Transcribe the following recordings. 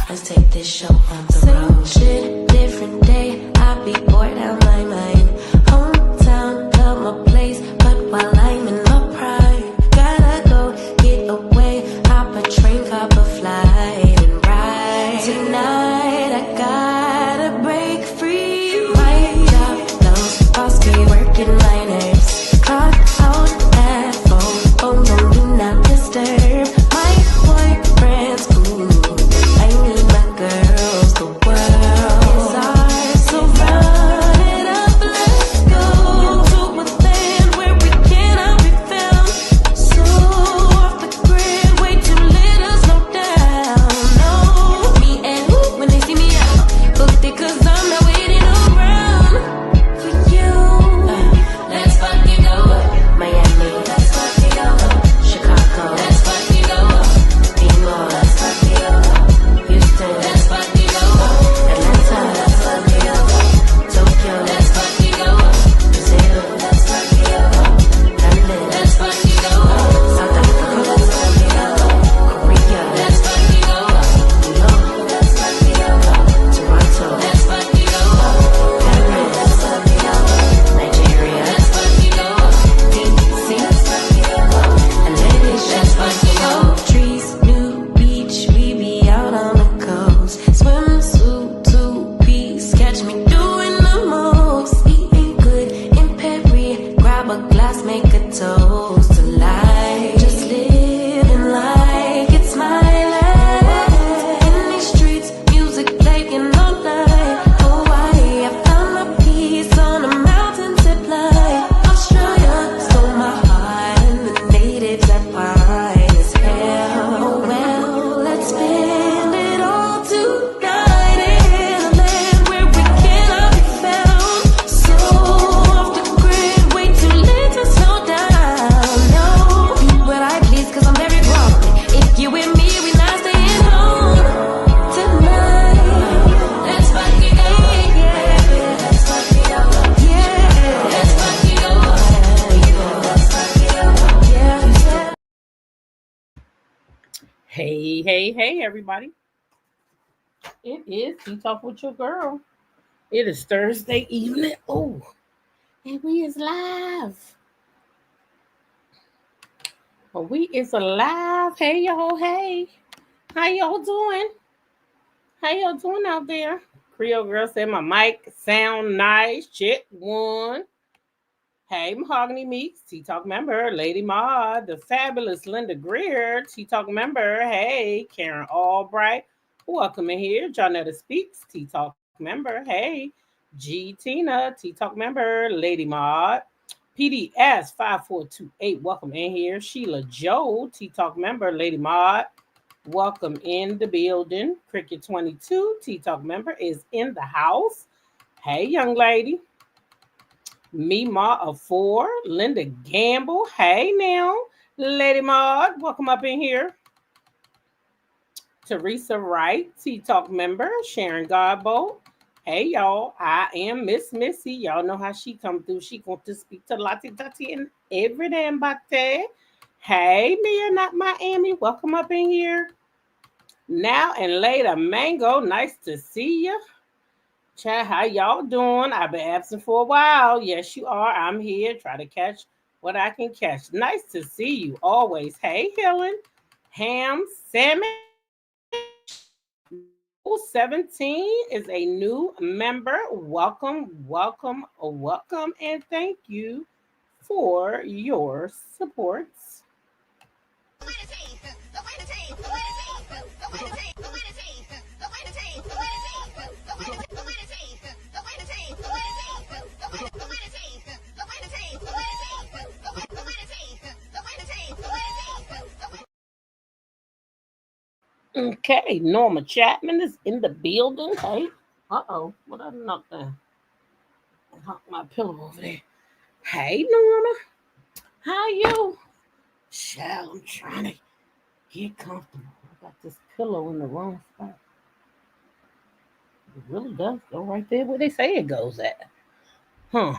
Let's take this show on the road. Shit, different day. I be bored out my mind. Hometown, love my place, but while I'm in my prime, gotta go get away. Hop a train, hop a flight, and ride. Tonight I gotta break free. My job, those boss be working my nerves. Clock out at 4. Oh no, do not disturb. My boyfriend's cool. I need my girls. The world is ours, so run it up. Let's go to a land where we cannot be found. So off the grid, way too little, slow down. No, me and who when they see me out, booked it 'cause I'm not waiting around for you. Let's fucking go Miami. Let's fucking go Chicago. Let's fucking go New York. Let's fucking go Houston. Let's fucking go Atlanta. Let's fucking go Tokyo. Let's fucking go Brazil. Let's fucking go London. Let's fucking go South Africa. Let's fucking go Korea. Let's fucking go New York. Let's fucking go Toronto. Let's fucking go Paris. Let's fucking go Nigeria. Let's fucking go DC. Let's fucking go LA. Let's fucking go trees, new beach. We be out on the coast. Swimsuit, 2-piece. Catch me doing the most. Eating good in Paris. Grab a glass, make a toast to life. Just living like it's my life. In these streets, music playing all night. Hawaii, I found my peace on a mountain zip line. Australia stole my heart, and the natives are fine as hell. Oh well, let's spend it all tonight in a land where we cannot be found. So off the grid, way too late to slow down. No, but I please 'cause I'm very grown. If you with me, we not staying home tonight. Let's fucking go, yeah. Let's fucking go, yeah. Let's fucking go, let's fucking go, yeah. Hey, everybody. It is Tea Talk with your girl. It is Thursday evening. Oh, and we is live. We is alive. Hey, y'all. Hey. How y'all doing? How y'all doing out there? Creole girl said my mic sound nice. Check one. Hey, Mahogany Meeks, Tea Talk member, Lady Maud, the fabulous Linda Greer, Tea Talk member. Hey, Karen Albright, welcome in here. Jonetta Speaks, Tea Talk member. Hey, G Tina, Tea Talk member, Lady Maud, PDS 5428, welcome in here. Sheila Joe, Tea Talk member, Lady Maud, welcome in the building. Cricket 22, Tea Talk member, is in the house. Hey, young lady. Mima of 4, Linda Gamble. Hey now, Lady Maud, welcome up in here. Teresa Wright, Tea Talk member, Sharon Godbolt. Hey y'all, I am Miss Missy. Y'all know how she come through. She going to speak to Lati Tati and every damn bate. Hey Mia, not Miami. Welcome up in here. Now and later, Mango. Nice to see you. Chat, how y'all doing? I've been absent for a while. Yes, you are. I'm here. Try to catch what I can catch. Nice to see you always. Hey, Helen, Ham, Salmon. 17 is a new member. Welcome, and thank you for your supports. Okay, Norma Chapman is in the building. Hey, what I knocked down? I knocked my pillow over there. Hey, Norma, how you? Child, I'm trying to get comfortable. I got this pillow in the wrong spot. It really does go right there where they say it goes at. Huh.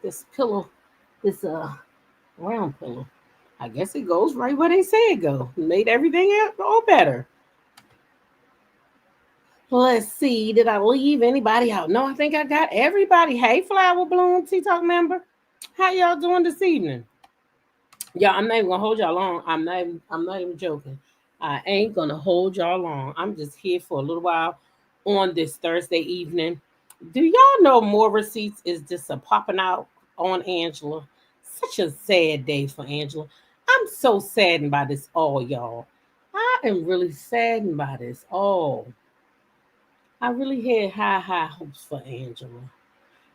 This pillow, this round pillow, I guess it goes right where they say it go. Made everything all better. Let's see. Did I leave anybody out? No, I think I got everybody. Hey, Flower Bloom, Tea Talk member. How y'all doing this evening? Yeah, I'm not even gonna hold y'all long. I'm not even joking. I ain't gonna hold y'all long. I'm just here for a little while on this Thursday evening. Do y'all know more receipts is just a popping out on Angela? Such a sad day for Angela. I'm so saddened by this all, y'all. I am really saddened by this all. I really had high hopes for Angela.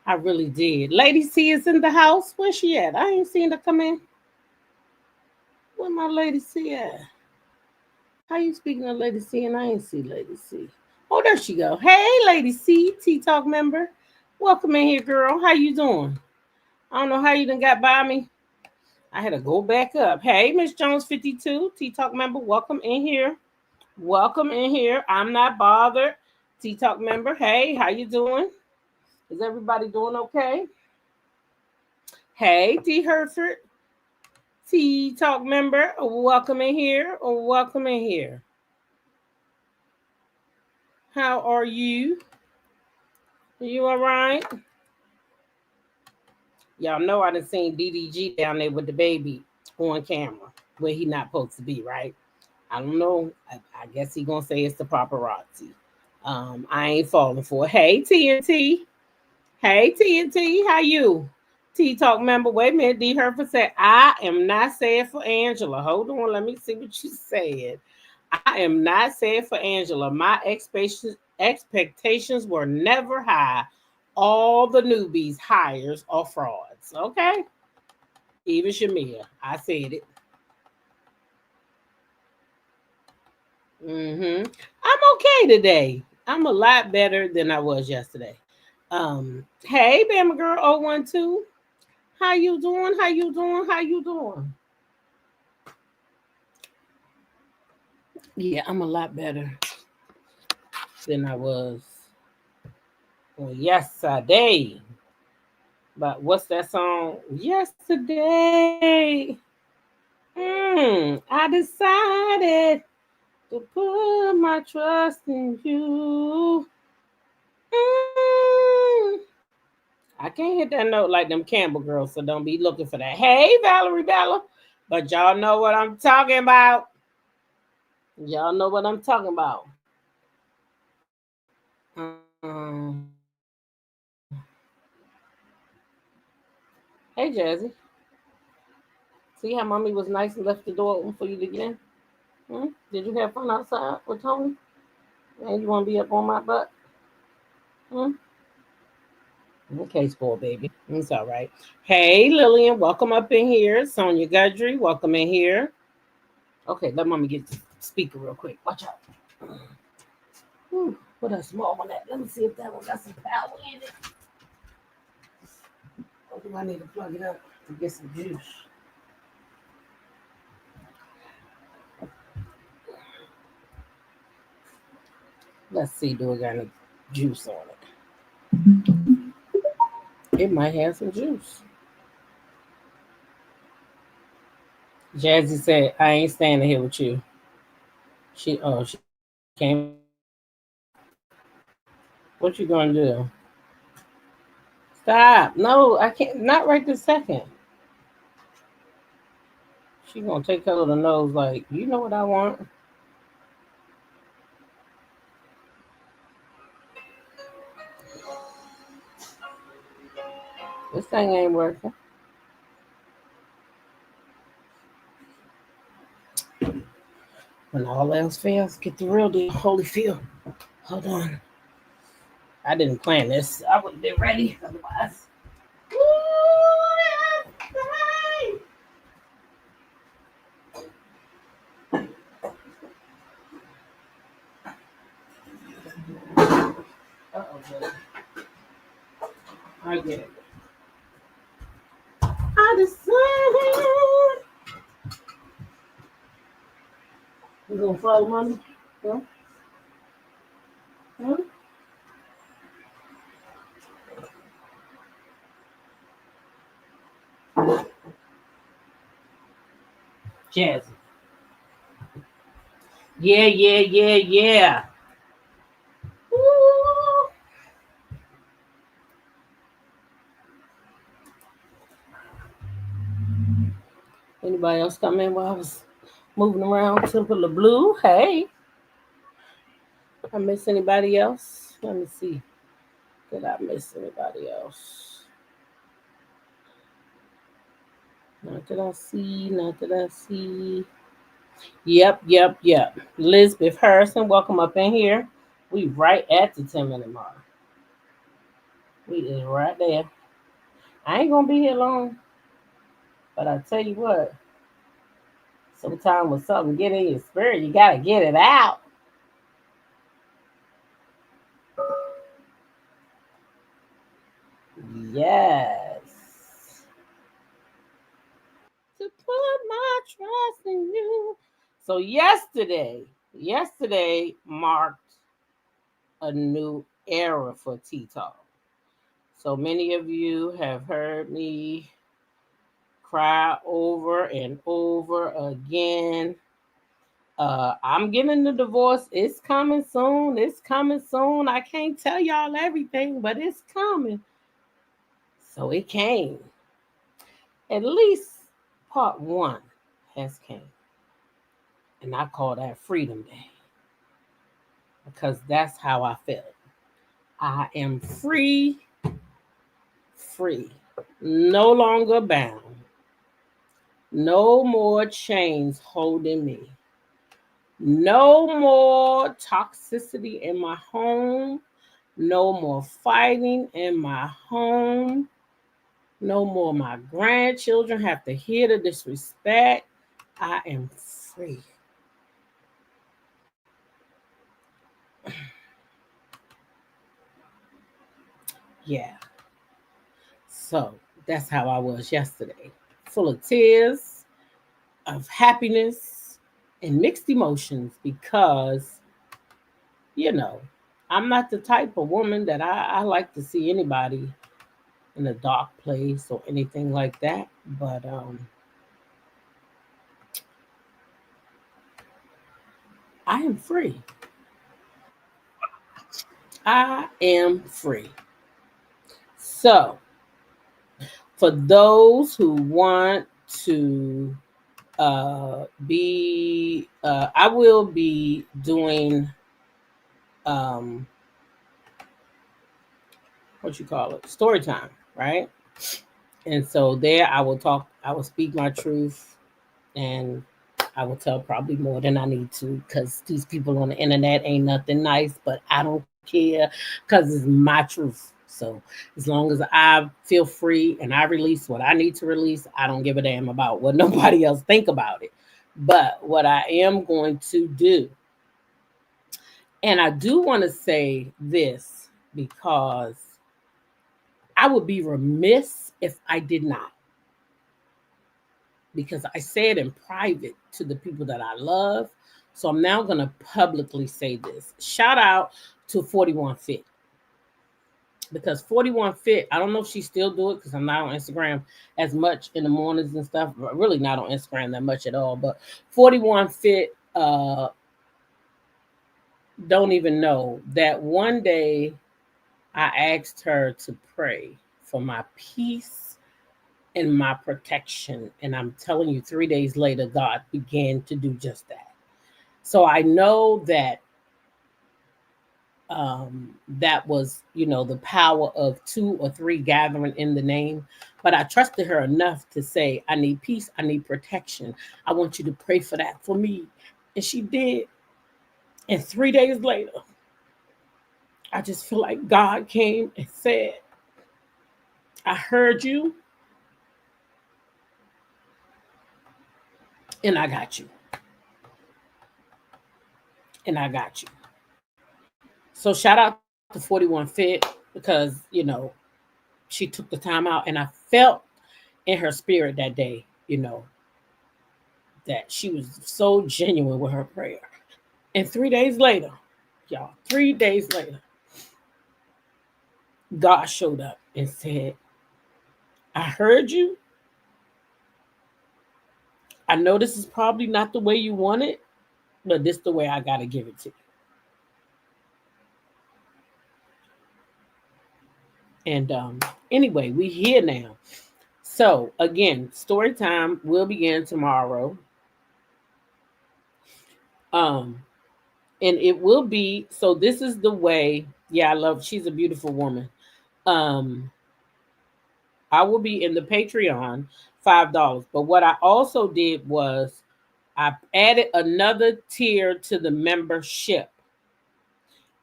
I really did. Lady C is in the house. Where's she at? I ain't seen her come in. Where my Lady C at? How you speaking of Lady C and I ain't see Lady C? Oh, there she go. Hey, Lady C, T Talk member. Welcome in here, girl. How you doing? I don't know how you done got by me. I had to go back up. Hey, Miss Jones 52, T Talk member. Welcome in here. Welcome in here. I'm not bothered. T Talk member. Hey, how you doing? Is everybody doing okay? Hey, D Herford, T Talk member. Welcome in here. Welcome in here. How are you? Are you all right? Y'all know I done seen DDG down there with the baby on camera where he not supposed to be, right? I don't know. I guess he gonna say it's the paparazzi. I ain't falling for it. Hey TNT. Hey TNT, how you? T Talk member. Wait a minute. D Herford said, I am not sad for Angela. Hold on, let me see what you said. I am not sad for Angela. My expectations were never high. All the newbies, hires, or frauds. Okay? Even Shamia. I said it. I'm okay today. I'm a lot better than I was yesterday. Hey, Bama Girl 012. How you doing? How you doing? How you doing? Yeah, I'm a lot better than I was yesterday. But what's that song? Yesterday. I decided to put my trust in you. Mm. I can't hit that note like them Campbell girls, so don't be looking for that. Hey, Valerie Bella. But y'all know what I'm talking about. Y'all know what I'm talking about. Hey, Jazzy. See how mommy was nice and left the door open for you to get in? Did you have fun outside with Tony? And you want to be up on my butt? Hmm? Okay, spoiled baby. It's all right. Hey, Lillian, welcome up in here. Sonia Gudry, welcome in here. Okay, let mommy get the speaker real quick. Watch out. What a small one at. Let me see if that one got some power in it. Or do I need to plug it up to get some juice? Let's see, do it got any juice on it? It might have some juice. Jazzy said, I ain't standing here with you. She came. What you gonna do? Stop. No, I can't, not right this second. She gonna take her little nose like, you know what I want? This thing ain't working. When all else fails, get the real deal. Holyfield. Hold on. I didn't plan this. I would have been ready otherwise. Uh-oh, I get it. I decided. You gonna follow mommy? Huh? Huh? Jazzy. Yeah, yeah, yeah, yeah. Ooh. Anybody else come in while I was moving around Temple of Blue? Hey, I miss anybody else? Let me see. Did I miss anybody else? Not that I see. Not that I see. Yep, yep, yep. Lisbeth Harrison, welcome up in here. We right at the 10-minute mark. We is right there. I ain't gonna be here long, but I tell you what, sometimes when something get in your spirit, you gotta get it out. Yes. To put my trust in you. So yesterday marked a new era for Tea Talk. So many of you have heard me cry over and over again. I'm getting the divorce. It's coming soon. It's coming soon. I can't tell y'all everything, but it's coming. So it came. At least part one has came. And I call that Freedom Day because that's how I felt. I am free, free, no longer bound, no more chains holding me, no more toxicity in my home, no more fighting in my home, no more my grandchildren have to hear the disrespect. I am free. Yeah. So that's how I was yesterday. Full of tears, of happiness, and mixed emotions because, you know, I'm not the type of woman that I like to see anybody in a dark place or anything like that. But I am free. I am free. So, for those who want to I will be doing um, what you call it, story time, right? And so there I will speak my truth, and I will tell probably more than I need to because these people on the internet ain't nothing nice, but I don't care because it's my truth. So as long as I feel free and I release what I need to release, I don't give a damn about what nobody else think about it. But what I am going to do, and I do want to say this because I would be remiss if I did not, because I say it in private to the people that I love. So I'm now going to publicly say this. Shout out to 41 Fit, because 41 Fit, I don't know if she still do it because I'm not on Instagram as much in the mornings and stuff. Really not on Instagram that much at all. But 41 Fit don't even know that one day I asked her to pray for my peace and my protection. And I'm telling you, 3 days later, God began to do just that. So I know that that was, the power of two or three gathering in the name. But I trusted her enough to say, I need peace, I need protection. I want you to pray for that for me. And she did. And 3 days later, I just feel like God came and said, I heard you and I got you. And I got you. So shout out to 41 Fit because, she took the time out, and I felt in her spirit that day, that she was so genuine with her prayer. And 3 days later, y'all, 3 days later, God showed up and said, I heard you, I know this is probably not the way you want it, but this the way I gotta give it to you. And anyway, we here now. So again, story time will begin tomorrow. Um, and it will be so this is the way. Yeah, I love she's a beautiful woman. Um, I will be in the Patreon $5. But what I also did was I added another tier to the membership.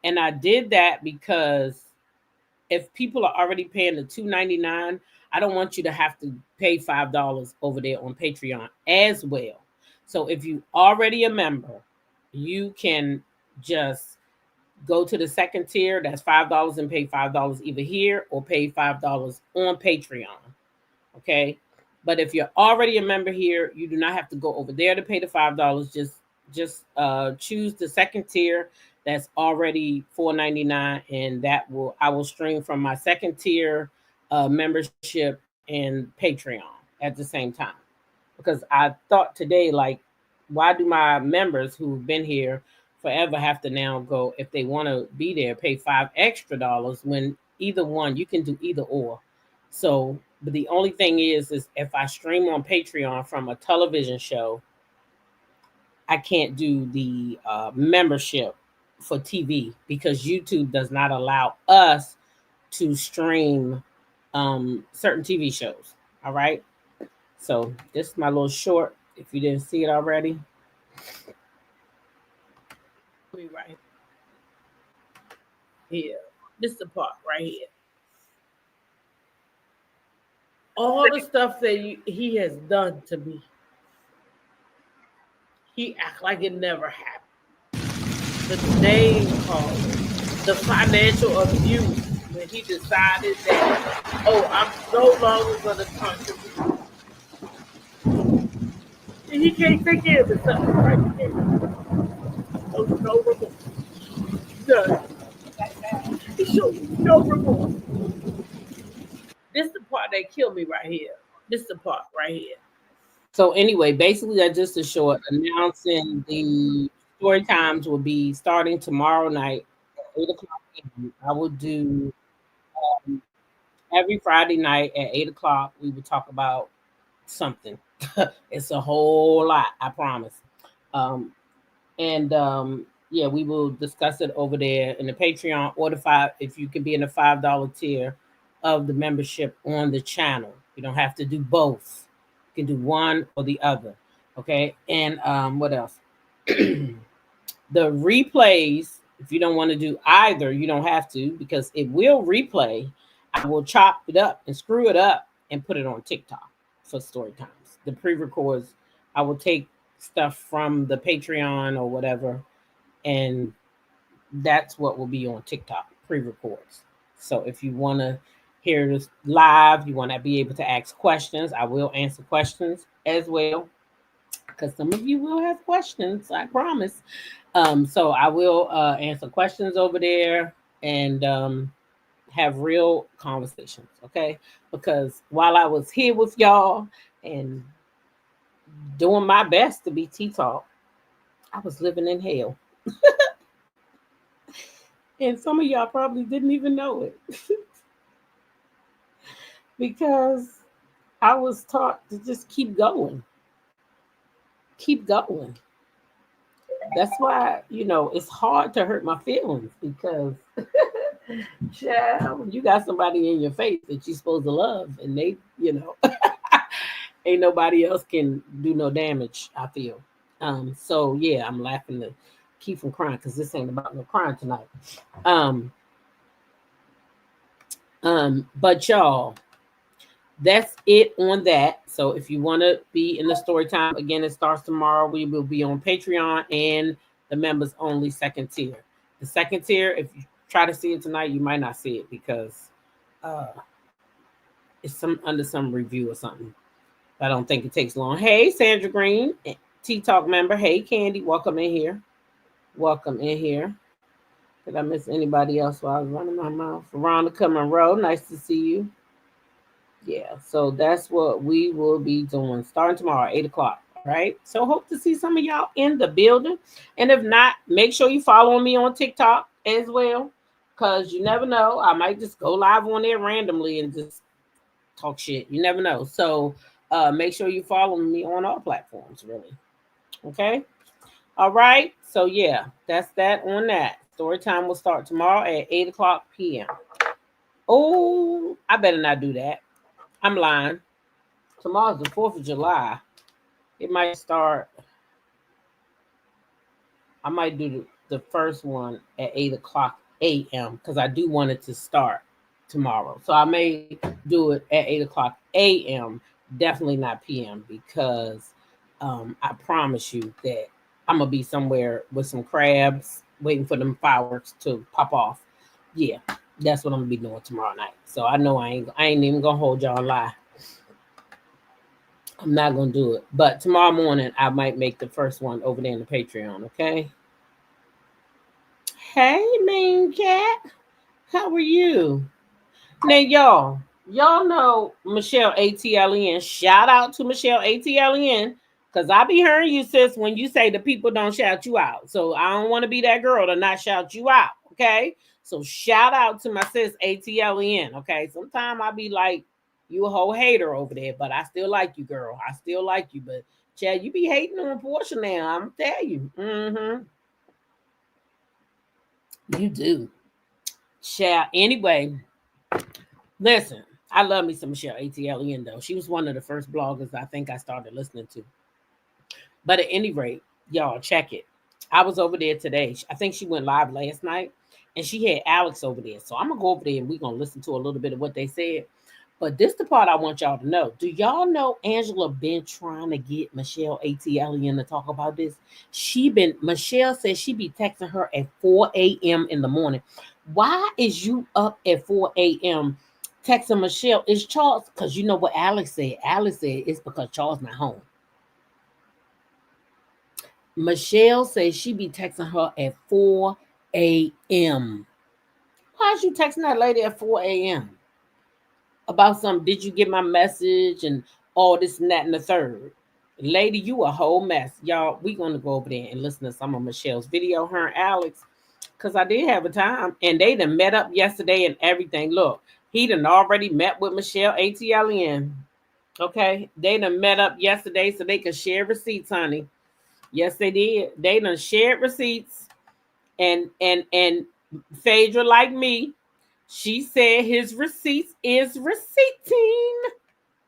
And I did that because if people are already paying the $2.99, I don't want you to have to pay $5 over there on Patreon as well. So if you already a member, you can just go to the second tier. That's $5 and pay $5 either here or pay $5 on Patreon. Okay. But if you're already a member here, you do not have to go over there to pay the $5. Just choose the second tier that's already $4.99, and that will I will stream from my second tier membership and Patreon at the same time. Because I thought today, like, why do my members who've been here forever have to now go if they want to be there, pay $5 extra when either one you can do either or. So, but the only thing is if I stream on Patreon from a television show, I can't do the membership for TV because YouTube does not allow us to stream certain TV shows. All right. So this is my little short. If you didn't see it already, let me right here. This is the part right here. All the stuff that he has done to me, he act like it never happened. The name calling, the financial abuse when he decided that, oh, I'm no longer going to contribute. And he can't take care of himself right there. Oh, no remorse. None. He showed no remorse. This is the part that killed me right here. This is the part right here. So anyway, basically that's just a short announcing the story times will be starting tomorrow night at 8 o'clock. I will do every Friday night at 8 o'clock. We will talk about something. It's a whole lot, I promise. Um, and yeah, we will discuss it over there in the Patreon or the five if you can be in the $5 tier of the membership on the channel. You don't have to do both. You can do one or the other. Okay. And what else? The replays, if you don't want to do either, you don't have to because it will replay. I will chop it up and screw it up and put it on TikTok for story times. The pre-records, I will take stuff from the Patreon or whatever, and that's what will be on TikTok pre-records. So if you want to hear this live, you want to be able to ask questions, I will answer questions as well because some of you will have questions, I promise. So I will answer questions over there and have real conversations, okay? Because while I was here with y'all and doing my best to be Tea Talk, I was living in hell. And some of y'all probably didn't even know it because I was taught to just keep going. Keep going. That's why, it's hard to hurt my feelings because child, you got somebody in your face that you're supposed to love and they, ain't nobody else can do no damage, I feel. So yeah, I'm laughing to keep from crying because this ain't about no crying tonight. But y'all, that's it on that. So if you want to be in the story time, again, it starts tomorrow. We will be on Patreon and the members only second tier. The second tier, if you try to see it tonight, you might not see it because it's under some review or something. I don't think it takes long. Hey, Sandra Green, Tea Talk member. Hey, Candy, welcome in here. Welcome in here. Did I miss anybody else while I was running my mouth? Veronica Monroe, nice to see you. Yeah, so that's what we will be doing starting tomorrow, 8 o'clock. right. So hope to see some of y'all in the building. And if not, make sure you follow me on TikTok as well. Cause you never know. I might just go live on there randomly and just talk shit. You never know. So make sure you follow me on all platforms, really. Okay. All right. So yeah, that's that on that. Story time will start tomorrow at 8 o'clock p.m. Oh, I better not do that. I'm lying. Tomorrow's the 4th of July. It might start. I might do the first one at 8 o'clock a.m. because I do want it to start tomorrow. So I may do it at 8 o'clock a.m. Definitely not p.m. because I promise you that I'm gonna be somewhere with some crabs waiting for them fireworks to pop off. Yeah, that's what I'm gonna be doing tomorrow night. So I know I ain't even gonna hold y'all lie. I'm not gonna do it. But tomorrow morning I might make the first one over there in the Patreon, okay? Hey, main cat. How are you? Now, y'all know Michelle ATLN. Shout out to Michelle ATLN. Because I be hearing you, sis, when you say the people don't shout you out. So I don't want to be that girl to not shout you out. Okay. So shout out to my sis ATLN. Okay. Sometimes I be like, you a whole hater over there, but I still like you, girl. I still like you. But Chad, you be hating on Portia now. I'm tell you. You do. Shout anyway. Listen, I love me some Michelle ATLN though. She was one of the first bloggers I think I started listening to. But at any rate, y'all check it. I was over there today. I think she went live last night and she had Alex over there. So I'm gonna go over there and we're gonna listen to a little bit of what they said. But this the part I want y'all to know. Do y'all know Angela been trying to get Michelle ATLN to talk about this? Michelle says she be texting her at 4 a.m. in the morning. Why is you up at 4 a.m. texting Michelle? Is Charles? Because you know what Alex said. Alex said it's because Charles not home. Michelle says she be texting her at 4 a.m. Why is you texting that lady at 4 a.m.? About something? Did you get my message and all this and that and the third? Lady, you a whole mess. Y'all, we gonna go over there and listen to some of Michelle's video, her and Alex. Cause I did have a time. And they done met up yesterday and everything. Look, he done already met with Michelle ATLN. Okay. They done met up yesterday so they could share receipts, honey. Yes, they did. They done shared receipts, and Phaedra, like me, she said his receipts is receipting.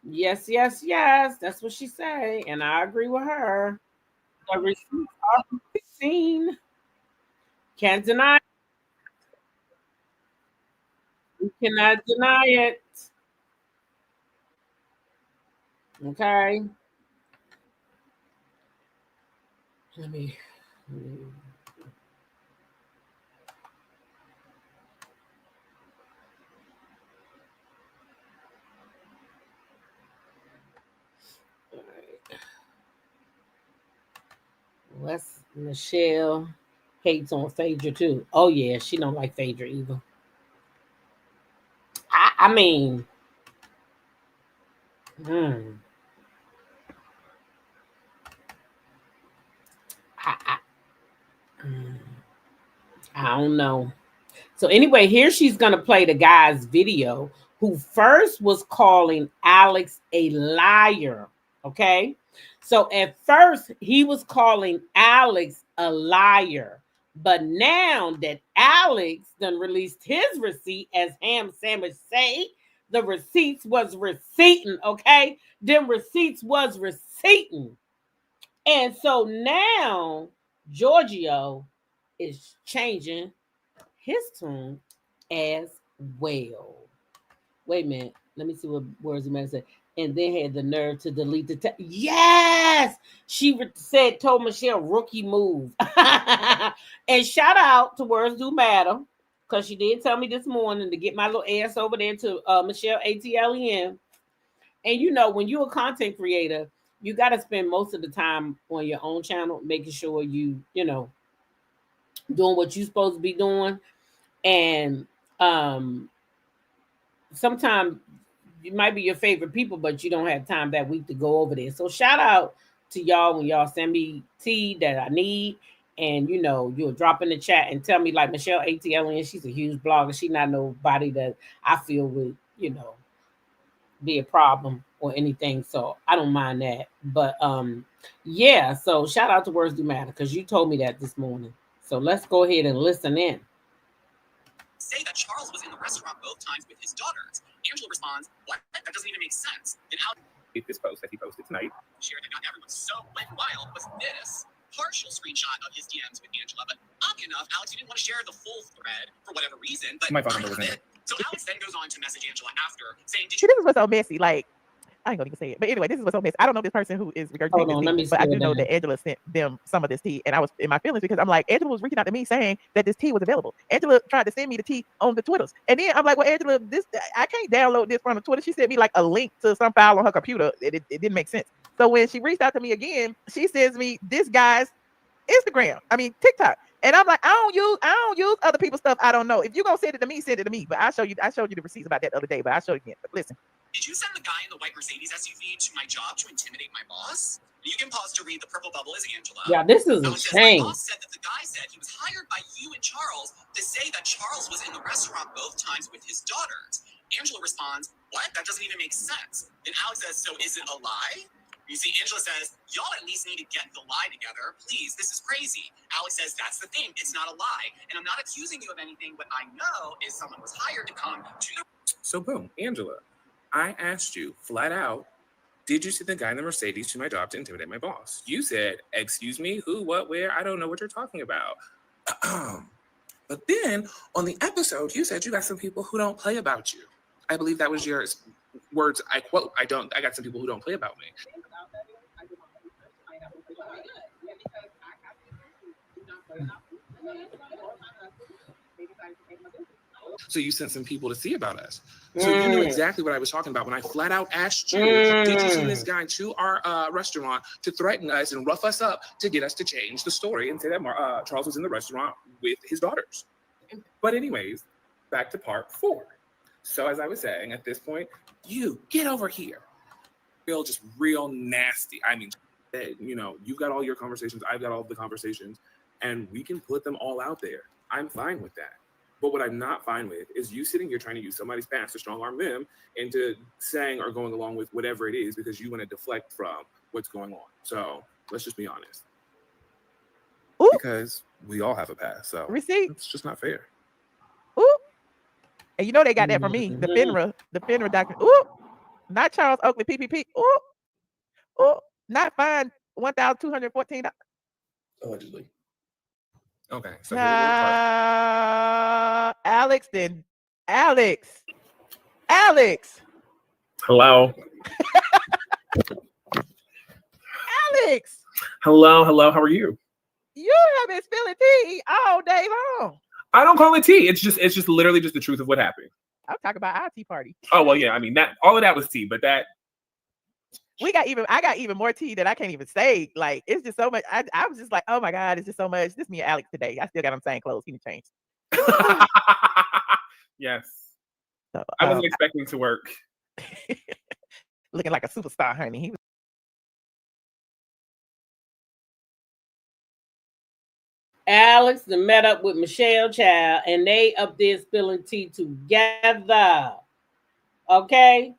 Yes, yes, yes. That's what she said, and I agree with her. The receipts are receipting. Can't deny. You cannot deny it. Okay. Let me. Let's Michelle hates on Phaedra too. Oh yeah, she don't like Phaedra either. I mean, hmm, hmm, I don't know. So anyway, here she's gonna play the guy's video who first was calling Alex a liar. Okay. So at first he was calling Alex a liar. But now that Alex done released his receipt, as Ham Sandwich say, the receipts was receipting, okay? Them receipts was receipting. And so now Giorgio is changing his tune as well. Wait a minute. Let me see what words he meant to say. And then had the nerve to delete the text. Yes! Told Michelle, rookie move. And shout out to Words Do Matter. Because she did tell me this morning to get my little ass over there to Michelle ATLN. And you know, when you're a content creator, you got to spend most of the time on your own channel, making sure you know, doing what you're supposed to be doing. And sometimes you might be your favorite people, but you don't have time that week to go over there. So shout out to y'all when y'all send me tea that I need. And you'll drop in the chat and tell me, like Michelle ATLN, she's a huge blogger. She's not nobody that I feel would, be a problem or anything. So I don't mind that. But yeah, so shout out to Words Do Matter, because you told me that this morning. So let's go ahead and listen in. Say that Charles was in the restaurant both times with his daughters. Angela responds, "What? That doesn't even make sense." Then Alex, this post that he posted tonight, shared that got everyone so went wild was this partial screenshot of his DMs with Angela. But oddly enough, Alex, you didn't want to share the full thread for whatever reason. But my phone number was in it. So Alex then goes on to message Angela after saying, "Did you?" This is what's so messy. Like, I ain't gonna even say it. But anyway, this is what's so messy. I don't know this person who is regurgitating this tea, but I do know that Angela sent them some of this tea. And I was in my feelings because I'm like, Angela was reaching out to me saying that this tea was available. Angela tried to send me the tea on the Twitters. And then I'm like, well, Angela, I can't download this from the Twitter. She sent me like a link to some file on her computer. It didn't make sense. So when she reached out to me again, she sends me this guy's TikTok. And I'm like, I don't use other people's stuff. I don't know. If you're gonna send it to me, send it to me. But I showed you the receipts about that the other day, but I'll show you again. But listen. Did you send the guy in the white Mercedes SUV to my job to intimidate my boss? You can pause to read. The purple bubble is Angela. Yeah, this is a shame. My boss said that the guy said he was hired by you and Charles to say that Charles was in the restaurant both times with his daughters. Angela responds, "What? That doesn't even make sense." Then Alex says, "So is it a lie?" You see, Angela says, "Y'all at least need to get the lie together. Please, this is crazy." Alex says, "That's the thing. It's not a lie. And I'm not accusing you of anything. What I know is someone was hired to come to the..." So boom, Angela, I asked you flat out, did you send the guy in the Mercedes to my job to intimidate my boss? You said, "Excuse me, who, what, where? I don't know what you're talking about." But then on the episode, you said you got some people who don't play about you. I believe that was your words. I quote, I got some people who don't play about me. So you sent some people to see about us. So you knew exactly what I was talking about when I flat out asked you, did you send this guy to our restaurant to threaten us and rough us up to get us to change the story and say that Charles was in the restaurant with his daughters? But anyways, back to part 4. So as I was saying, at this point, you get over here. Just real nasty. I mean, you've got all your conversations. I've got all the conversations, and we can put them all out there. I'm fine with that. But what I'm not fine with is you sitting here trying to use somebody's past to strong arm them into saying or going along with whatever it is because you want to deflect from what's going on. So let's just be honest. Ooh. Because we all have a past. So receipt. It's just not fair. Ooh. And they got that from me. The FINRA document. Ooh. Not Charles Oakley PPP. Ooh. Ooh. Not fined $1,214. Allegedly. Okay. So Alex. Hello. Alex. Hello. How are you? You have been spilling tea all day long. I don't call it tea. It's just literally just the truth of what happened. I'll talk about our tea party. Oh well, yeah. I mean that all of that was tea, but that I got even more tea that I can't even say. Like it's just so much. I was just like, oh my God, it's just so much. This me and Alex today. I still got him same clothes. He didn't change. Yes. So, I wasn't expecting to work. Looking like a superstar, honey. He was. Alex met up with Michelle Child, and they up there spilling tea together. Okay.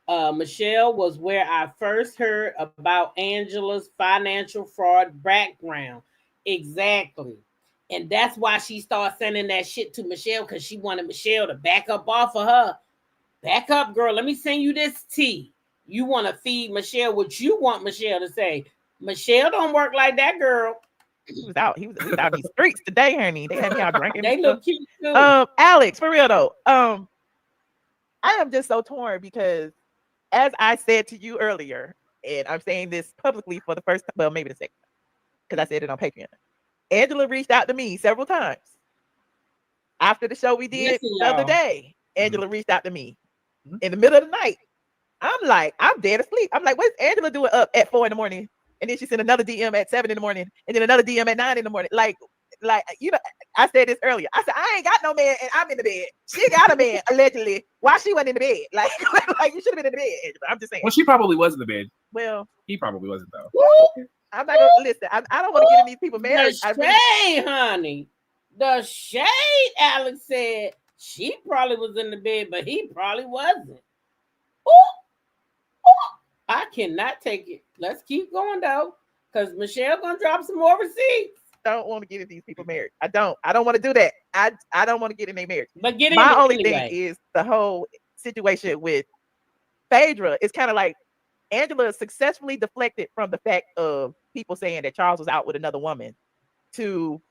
Michelle was where I first heard about Angela's financial fraud background. Exactly. And that's why she started sending that shit to Michelle, because she wanted Michelle to back up off of her. Back up, girl. Let me send you this tea. You want to feed Michelle what you want Michelle to say. Michelle don't work like that, girl. He was out in these streets today, honey. They had me out drinking. They look cute too. Alex, for real though. I am just so torn because, as I said to you earlier, and I'm saying this publicly for the first time, well, maybe the second time, because I said it on Patreon. Angela reached out to me several times after the show we did the other day. Angela reached out to me in the middle of the night. I'm like, I'm dead asleep. I'm like, what's Angela doing up at 4 a.m? And then she sent another DM at 7 a.m, and then another DM at 9 a.m. Like, I said this earlier. I said, I ain't got no man and I'm in the bed. She got a man, allegedly. Why she wasn't in the bed? Like you should have been in the bed. I'm just saying. Well, she probably was in the bed. Well, he probably wasn't though. I'm not gonna listen. I don't want to get in these people marriage. The shade, honey. The shade, Alex said she probably was in the bed, but he probably wasn't. Ooh, ooh. I cannot take it. Let's keep going though, because Michelle gonna drop some more receipts. Don't want to get in these people marriage. I don't want to do that. I don't want to get in their marriage. But get in My it only anyway. thing is the whole situation with Phaedra. It's kind of like Angela successfully deflected from the fact of people saying that Charles was out with another woman to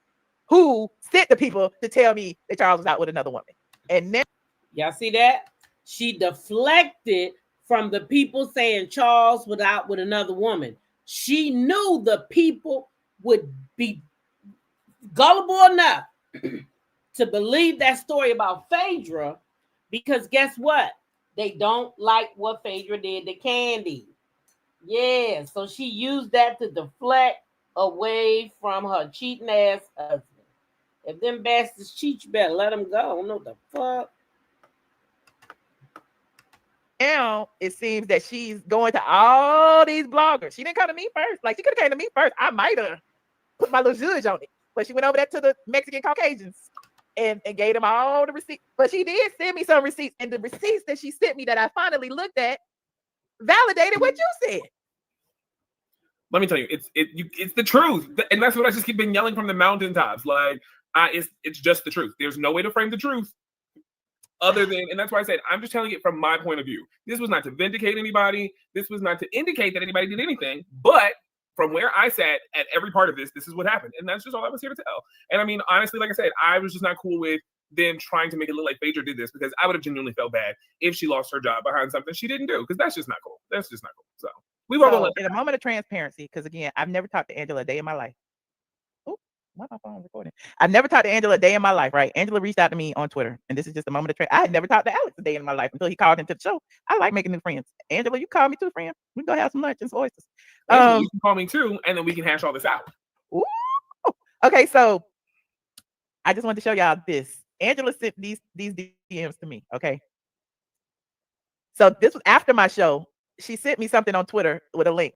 who sent the people to tell me that Charles was out with another woman. And then y'all see that? She deflected from the people saying Charles was out with another woman. She knew the people would be gullible enough to believe that story about Phaedra, because guess what? They don't like what Phaedra did to Candy. Yeah, so she used that to deflect away from her cheating ass husband. If them bastards cheat, you better let them go. I don't know what the fuck. now it seems that she's going to all these bloggers. She didn't come to me first. Like, she could have came to me first. I might have put my little judge on it. But she went over there to the Mexican Caucasians and gave them all the receipts. But she did send me some receipts. And the receipts that she sent me that I finally looked at validated what you said. Let me tell you, it's the truth. And that's what I just keep been yelling from the mountaintops. Like, it's just the truth. There's no way to frame the truth other than, and that's why I said, I'm just telling it from my point of view. This was not to vindicate anybody. This was not to indicate that anybody did anything. But from where I sat at every part of this, this is what happened. And that's just all I was here to tell. And I mean, honestly, like I said, I was just not cool with them trying to make it look like Phaedra did this, because I would have genuinely felt bad if she lost her job behind something she didn't do, because that's just not cool. That's just not cool. So we won't So, in a moment of transparency, because again, I've never talked to Angela a day in my life. Oh, why my phone recording? I've never talked to Angela a day in my life, right? Angela reached out to me on Twitter, and this is just a moment of I had never talked to Alex a day in my life until he called into the show. I like making new friends. Angela, you call me too, friend. We can go have some lunch and some oysters. Angela, you can call me too, and then we can hash all this out. Ooh. Okay, so I just wanted to show y'all this. Angela sent these DMs to me, okay? So this was after my show. She sent me something on Twitter with a link.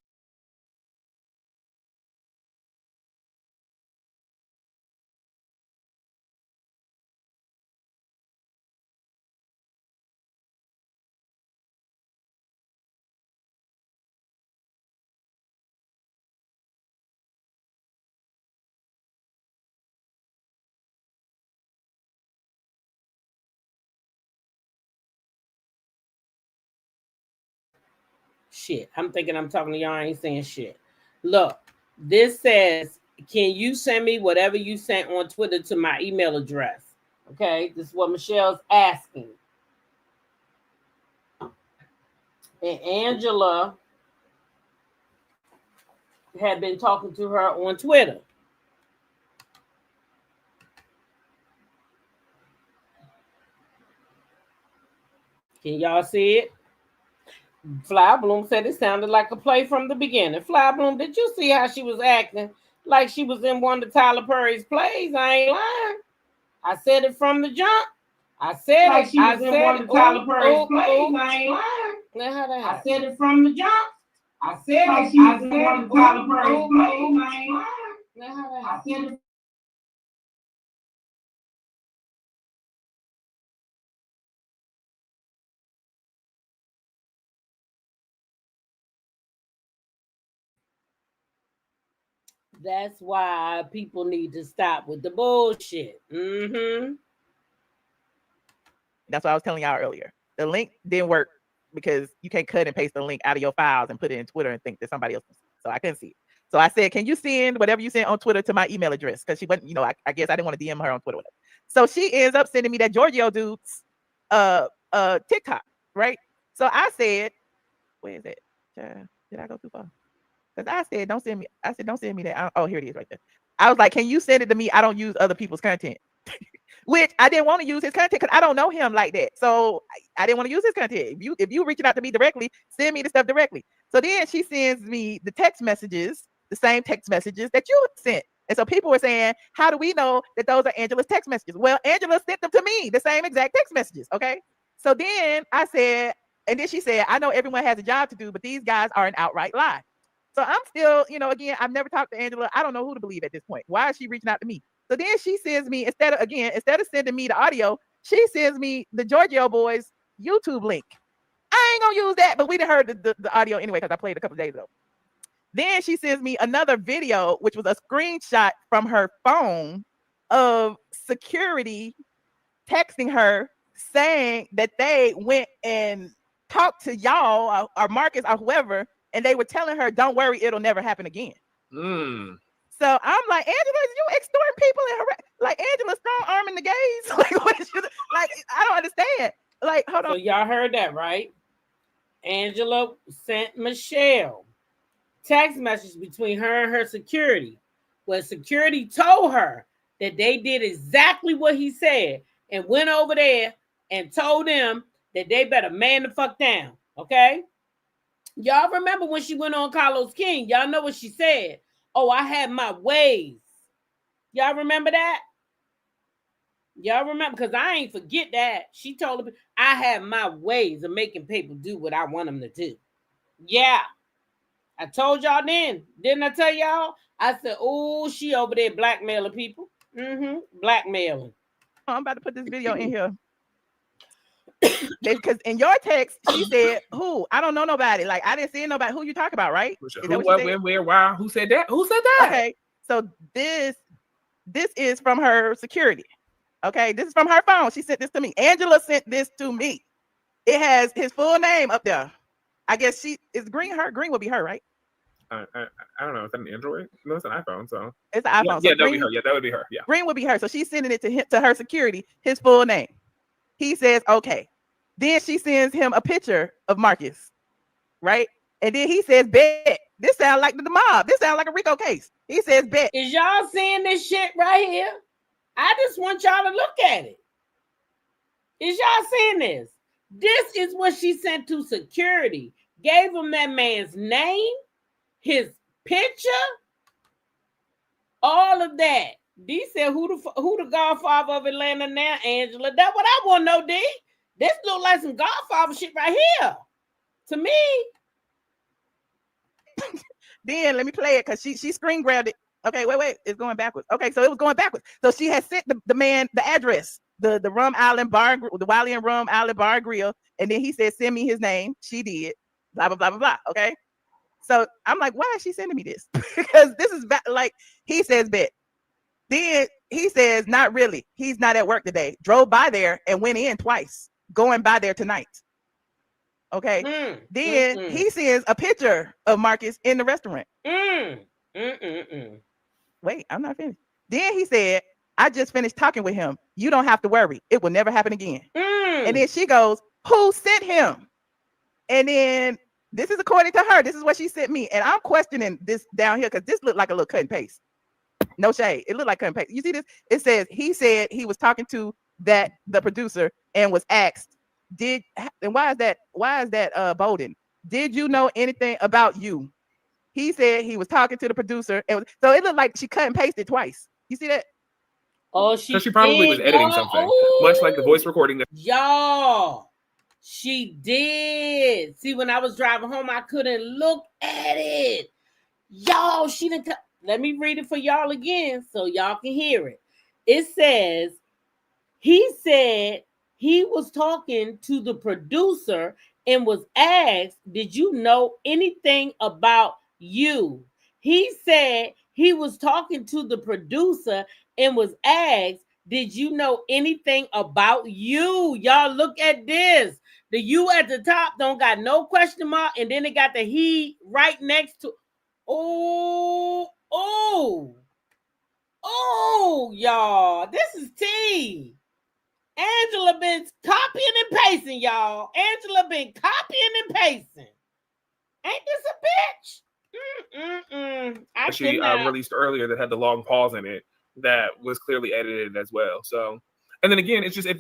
Shit, I'm thinking I'm talking to y'all. I ain't saying shit. Look, this says, can you send me whatever you sent on Twitter to my email address? Okay, this is what Michelle's asking. And Angela had been talking to her on Twitter. Can y'all see it? Fly Bloom said it sounded like a play from the beginning. Fly Bloom, did you see how she was acting like she was in one of Tyler Perry's plays? I ain't lying. I said it from the jump. I said like she was in one of Tyler Perry's plays. I ain't lying. Now how that? I said it from the jump. I said like she was in one of Tyler Perry's plays. I ain't lying. Now how that? I said it. That's why people need to stop with the bullshit. Mm-hmm. That's what I was telling y'all earlier. The link didn't work because you can't cut and paste the link out of your files and put it in Twitter and think that somebody else can see it. So I couldn't see it. So I said, can you send whatever you sent on Twitter to my email address? Because she wasn't, I guess I didn't want to DM her on Twitter. Whatever. So she ends up sending me that Giorgio dude's TikTok, right? So I said, where is it? Did I go too far? Because I said, don't send me. I said, don't send me that. Oh, here it is right there. I was like, can you send it to me? I don't use other people's content. Which I didn't want to use his content because I don't know him like that. So I didn't want to use his content. If you reaching out to me directly, send me the stuff directly. So then she sends me the text messages, the same text messages that you sent. And so people were saying, how do we know that those are Angela's text messages? Well, Angela sent them to me, the same exact text messages. Okay. So then I said, And then she said, I know everyone has a job to do, but these guys are an outright lie. So I'm still, again, I've never talked to Angela. I don't know who to believe at this point. Why is she reaching out to me? So then she sends me, instead of sending me the audio, she sends me the Giorgio Boys YouTube link. I ain't gonna use that, but we done heard the audio anyway because I played it a couple days ago. Then she sends me another video, which was a screenshot from her phone of security texting her saying that they went and talked to y'all or Marcus or whoever, and they were telling her, don't worry, it'll never happen again. So I'm like, Angela, is you extorting people in her, like Angela strong arming the gays? Like, what is you, like, I don't understand. Like, hold on. So y'all heard that, right? Angela sent Michelle text message between her and her security, where security told her that they did exactly what he said and went over there and told them that they better man the fuck down. Okay? Y'all remember when she went on Carlos King? Y'all know what she said. Oh, I had my ways. Y'all remember that? Y'all remember? Because I ain't forget that. She told me I had my ways of making people do what I want them to do. Yeah. I told y'all then. Didn't I tell y'all? I said, oh, she over there blackmailing people. Blackmailing. I'm about to put this video in here. Because in your text, she said, who? I don't know nobody. Like, I didn't see nobody. Who you talking about, right? Who, what, when, where, why? Who said that? Who said that? Okay. So this is from her security. Okay. This is from her phone. She sent this to me. Angela sent this to me. It has his full name up there. I guess is Green her? Green would be her, right? I don't know. Is that an Android? No, it's an iPhone. So it's an iPhone. Yeah, so that would be her. Yeah, that would be her. Yeah. Green would be her. So she's sending it to her security, his full name. He says, okay. Then she sends him a picture of Marcus, right? And then he says, bet. This sounds like the mob. This sounds like a RICO case. He says, bet. Is y'all seeing this shit right here? I just want y'all to look at it. Is y'all seeing this? This is what she sent to security. Gave him that man's name, his picture, all of that. D said, who the Godfather of Atlanta now, Angela? That's what I want to know, D. This look like some Godfather shit right here. To me. Then let me play it because she screen grabbed it. Okay, wait. It's going backwards. Okay, so it was going backwards. So she had sent the man the address, the Rum Island Bar, the Wiley and Rum Island Bar Grill. And then he said, send me his name. She did. Blah, blah, blah, blah, blah. Okay. So I'm like, why is she sending me this? Because this is like, he says, bet. Then he says, not really. He's not at work today. Drove by there and went in twice. Going by there tonight. Okay. Then he sends a picture of Marcus in the restaurant. Wait, I'm not finished. Then he said, I just finished talking with him. You don't have to worry. It will never happen again. And then she goes, who sent him? And then this is according to her. This is what she sent me. And I'm questioning this down here because this looked like a little cut and paste. No shade. It looked like cut and paste. You see this? It says he said he was talking to the producer and was asked, and why is that Bolden? Did you know anything about you? He said he was talking to the producer, and so it looked like she cut and pasted twice. You see that? Oh, she probably was editing something, much like the voice recording. Y'all, she did. See, when I was driving home, I couldn't look at it. Y'all, she didn't. Let me read it for y'all again so y'all can hear it. It says, he said he was talking to the producer and was asked, did you know anything about you? He said he was talking to the producer and was asked, did you know anything about you? Y'all look at this. The you at the top don't got no question mark, and then it got the he right next to. Oh, y'all. This is tea. Angela been copying and pasting, y'all. Angela been copying and pasting. Ain't this a bitch? She released earlier that had the long pause in it that was clearly edited as well. So, and then again, it's just if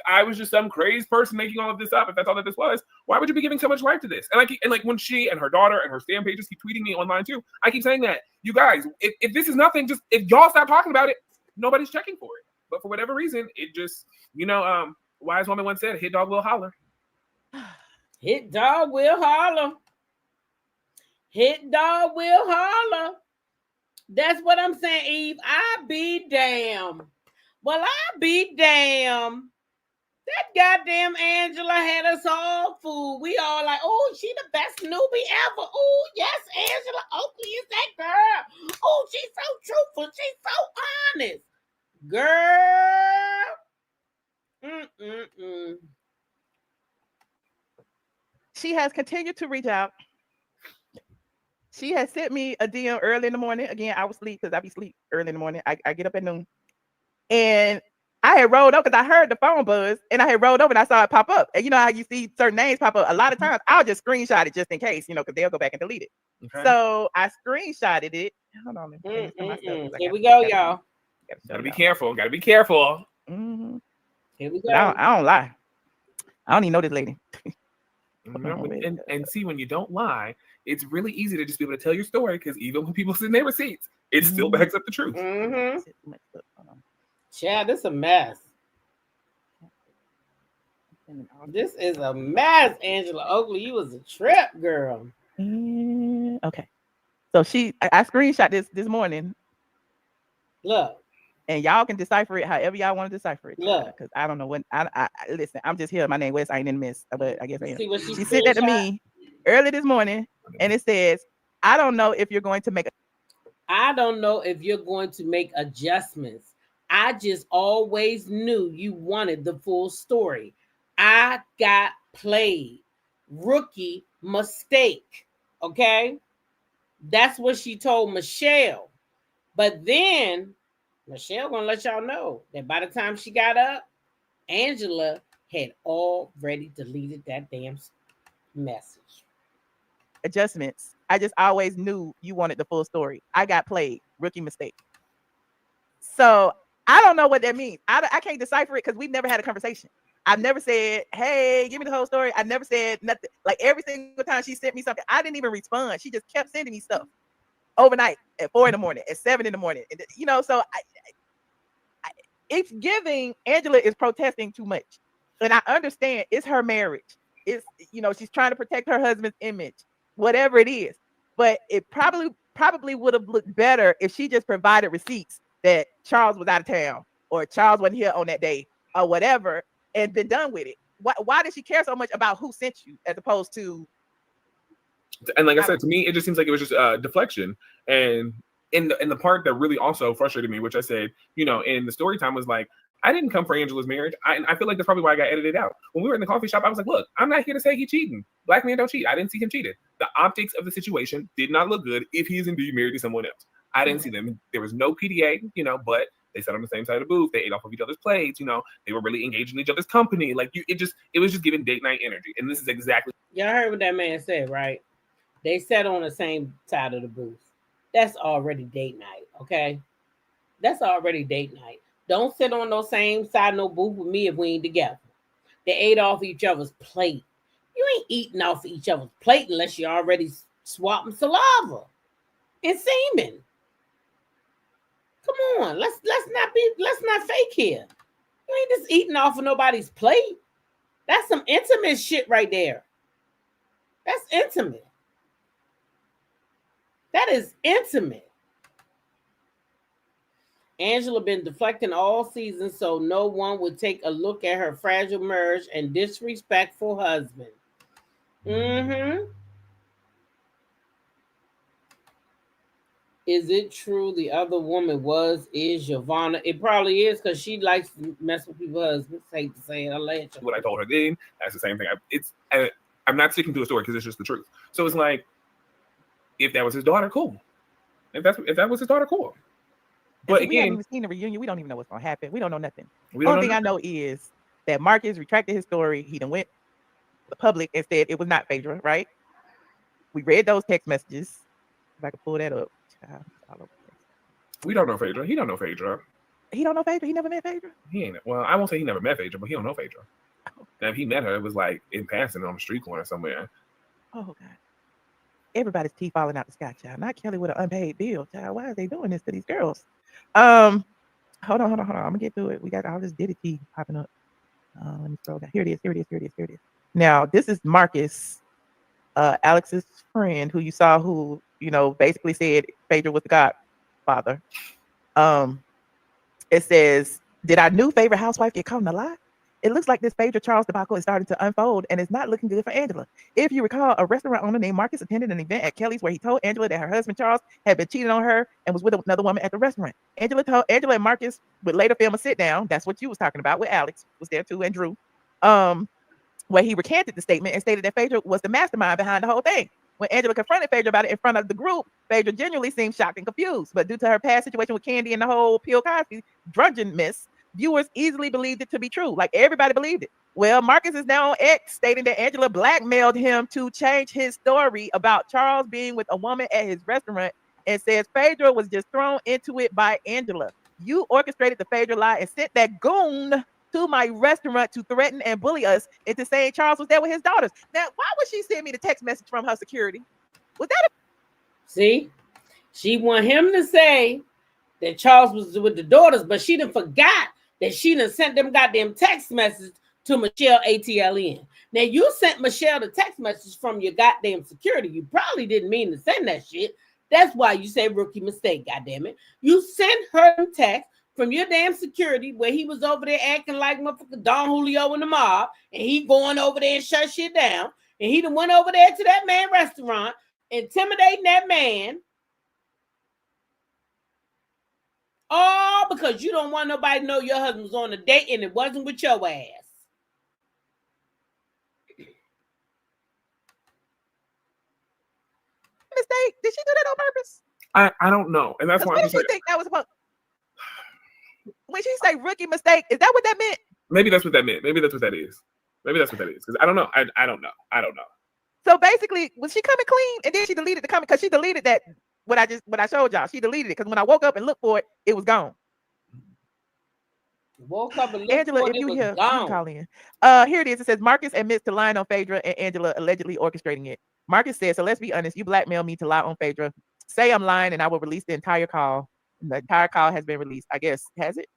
I was just some crazy person making all of this up, if that's all that this was, why would you be giving so much life to this? And like when she and her daughter and her stan pages keep tweeting me online too, I keep saying that, you guys, if this is nothing, just if y'all stop talking about it, nobody's checking for it. But for whatever reason, it just, wise woman once said, hit dog will holler. Hit dog will holler. Hit dog will holler. That's what I'm saying, Eve. I be damn. Well, I be damn. That goddamn Angela had us all fooled. We all like, oh, she the best newbie ever. Oh, yes, Angela Oakley is that girl. Oh, she's so truthful. She's so honest. Girl. Mm-mm-mm. She has continued to reach out. She has sent me a DM early in the morning. Again, I was asleep because I be asleep early in the morning. I get up at noon. And I had rolled up because I heard the phone buzz and I had rolled over and I saw it pop up. And you know how you see certain names pop up? A lot of times I'll just screenshot it just in case, you know, because they'll go back and delete it. Okay. So I screenshotted it. Hold on. Let me my stuff, Here we go, y'all. Gotta be careful. Gotta be careful. Mm-hmm. Here we go. But I don't lie. I don't even know this lady. And see, when you don't lie, it's really easy to just be able to tell your story because even when people send their receipts, it still backs up the truth. Mm-hmm. Chad, this is a mess. This is a mess, Angela Oakley. You was a trip, girl. Okay. So I screenshot this morning. Look. And y'all can decipher it however y'all want to decipher it. Look. Because I don't know when. I listen, I'm just here. My name West. I ain't in miss. But I guess I am. See what she sent that to me early this morning. And it says, I don't know if you're going to make adjustments. I just always knew you wanted the full story. I got played. Rookie mistake. Okay? That's what she told Michelle. But then Michelle gonna let y'all know that by the time she got up, Angela had already deleted that damn message. Adjustments. I just always knew you wanted the full story. I got played. Rookie mistake. So I don't know what that means. I can't decipher it because we've never had a conversation. I've never said, hey, give me the whole story. I never said nothing. Like every single time she sent me something, I didn't even respond. She just kept sending me stuff overnight at 4 a.m, at 7 a.m. And, you know, so it's giving Angela is protesting too much. And I understand it's her marriage. It's, you know, she's trying to protect her husband's image, whatever it is. But it probably would have looked better if she just provided receipts that Charles was out of town or Charles wasn't here on that day or whatever and been done with it. Why did she care so much about who sent you as opposed to? And like I said, to me, it just seems like it was just deflection. And in the part that really also frustrated me, which I said, you know, in the story time was like, I didn't come for Angela's marriage. I feel like that's probably why I got edited out. When we were in the coffee shop, I was like, look, I'm not here to say he's cheating. Black men don't cheat. I didn't see him cheating. The optics of the situation did not look good if he is indeed married to someone else. I didn't see them. There was no PDA, you know, but they sat on the same side of the booth. They ate off of each other's plates. You know, they were really engaged in each other's company. Like it was just giving date night energy. And this is exactly. Y'all heard what that man said, right? They sat on the same side of the booth. That's already date night, okay? That's already date night. Don't sit on no same side no booth with me if we ain't together. They ate off each other's plate. You ain't eating off each other's plate unless you already swapping saliva and semen. Come on, let's not fake here. You ain't just eating off of nobody's plate. That's some intimate shit right there. That's intimate. That is intimate. Angela been deflecting all season so no one would take a look at her fragile marriage and disrespectful husband. Mm-hmm. Is it true the other woman is Giovanna? It probably is because she likes to mess with people's husbands. Hate to say it, allegedly. What I told her then, that's the same thing. I'm not sticking to a story because it's just the truth. So it's like, if that was his daughter, cool. If that was his daughter, cool. But we haven't even seen the reunion. We don't even know what's gonna happen. We don't know nothing. The only thing I know is that Marcus retracted his story. He done went to the public and said it was not Phaedra, right? We read those text messages. If I could pull that up. We don't know Phaedra. He don't know Phaedra. He don't know Phaedra. He never met Phaedra. He ain't. Well, I won't say he never met Phaedra, but he don't know Phaedra. Now, if he met her, it was like in passing on the street corner somewhere. Oh God. Everybody's teeth falling out the sky, child. Not Kelly with an unpaid bill, child. Why are they doing this to these girls? Hold on. I'm gonna get through it. We got all this Diddy tea popping up. Let me scroll down. Here it is. Now, this is Marcus, Alex's friend, who you saw, who basically said Phaedra was the godfather. It says, "Did our new favorite housewife get caught in a lie? It looks like this Phaedra Charles debacle is starting to unfold, and it's not looking good for Angela. If you recall, a restaurant owner named Marcus attended an event at Kelly's where he told Angela that her husband Charles had been cheating on her and was with another woman at the restaurant. Angela and Marcus would later film a sit down. That's what you was talking about with Alex, was there too, and Drew. Where he recanted the statement and stated that Phaedra was the mastermind behind the whole thing. When Angela confronted Phaedra about it in front of the group, Phaedra genuinely seemed shocked and confused. But due to her past situation with Candy and the whole Bill Cosby drudgeon miss, viewers easily believed it to be true. Like, everybody believed it. Well, Marcus is now on X, stating that Angela blackmailed him to change his story about Charles being with a woman at his restaurant, and says Phaedra was just thrown into it by Angela. You orchestrated the Phaedra lie and sent that goon to my restaurant to threaten and bully us into saying Charles was there with his daughters. Now, why would she send me the text message from her security? Was that See, she want him to say that Charles was with the daughters, but she done forgot that she done sent them goddamn text messages to Michelle ATLN. Now, you sent Michelle the text message from your goddamn security. You probably didn't mean to send that shit. That's why you say rookie mistake, goddammit. You sent her text from your damn security where he was over there acting like motherfucker Don Julio in the mob, and he going over there and shut shit down, and he done went over there to that man restaurant, intimidating that man, all because you don't want nobody to know your husband was on a date and it wasn't with your ass. mistake? Did she do that on purpose? I don't know, and that's why what did she think that was about? When she say rookie mistake, is that what that meant? Maybe that's what that meant. Maybe that's what that is. Maybe that's what that is. Because I don't know. I don't know. I don't know. So basically, was she coming clean and then she deleted the comment? Because she deleted that what I showed y'all. She deleted it because when I woke up and looked for it, it was gone. Woke up and looked Angela, for if it, you was hear, gone. you can call in. Here it is. It says Marcus admits to lying on Phaedra and Angela allegedly orchestrating it. Marcus says, "So let's be honest, you blackmailed me to lie on Phaedra. Say I'm lying and I will release the entire call." And the entire call has been released. I guess, has it?